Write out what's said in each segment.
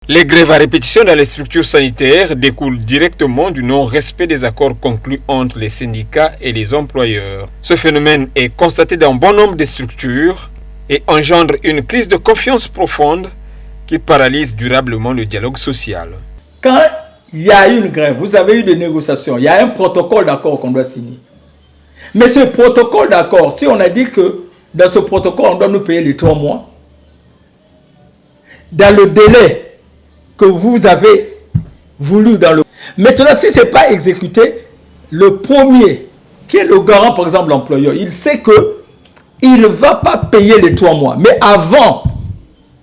Les grèves à répétition dans les structures sanitaires découlent directement du non-respect des accords conclus entre les syndicats et les employeurs. Ce phénomène est constaté dans bon nombre de structures et engendre une crise de confiance profonde qui paralyse durablement le dialogue social. Quand il y a une grève, vous avez eu des négociations, il y a un protocole d'accord qu'on doit signer. Mais ce protocole d'accord, si on a dit que dans ce protocole, on doit nous payer les 3 mois, dans le délai que vous avez voulu dans le... Maintenant, si ce n'est pas exécuté, le premier, qui est le garant, par exemple, l'employeur, il sait qu'il ne va pas payer les 3 mois. Mais avant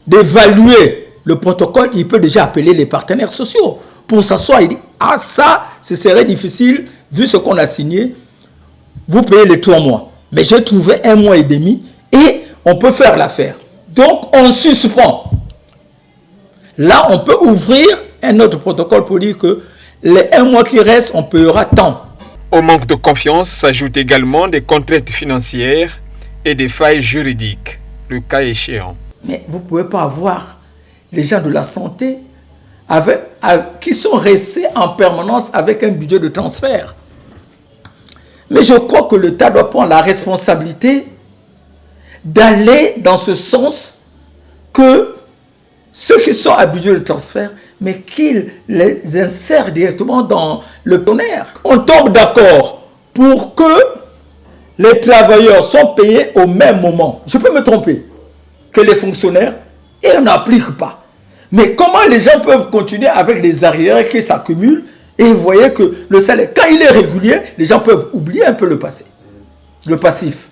d'évaluer le protocole, il peut déjà appeler les partenaires sociaux pour s'asseoir. Il dit, ah ça, ce serait difficile, vu ce qu'on a signé, vous payez les 3 mois. Mais j'ai trouvé 1 mois et demi et on peut faire l'affaire. Donc, on suspend. Là, on peut ouvrir un autre protocole pour dire que les 1 mois qui restent, on paiera tant. Au manque de confiance s'ajoutent également des contraintes financières et des failles juridiques, le cas échéant. Mais vous ne pouvez pas avoir les gens de la santé qui sont restés en permanence avec un budget de transfert. Mais je crois que l'État doit prendre la responsabilité d'aller dans ce sens que ceux qui sont à budget de transfert, mais qu'ils les insèrent directement dans le tonnerre. On tombe d'accord pour que les travailleurs soient payés au même moment. Je peux me tromper que les fonctionnaires, et on n'applique pas. Mais comment les gens peuvent continuer avec des arriérés qui s'accumulent et vous voyez que le salaire, quand il est régulier, les gens peuvent oublier un peu le passé, le passif.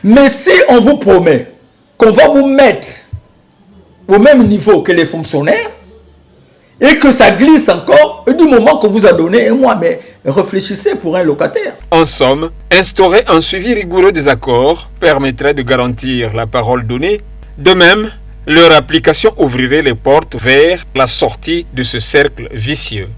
Mais si on vous promet qu'on va vous mettre au même niveau que les fonctionnaires et que ça glisse encore, du moment qu'on vous a donné 1 mois, mais réfléchissez pour un locataire. En somme, instaurer un suivi rigoureux des accords permettrait de garantir la parole donnée. De même, leur application ouvrirait les portes vers la sortie de ce cercle vicieux.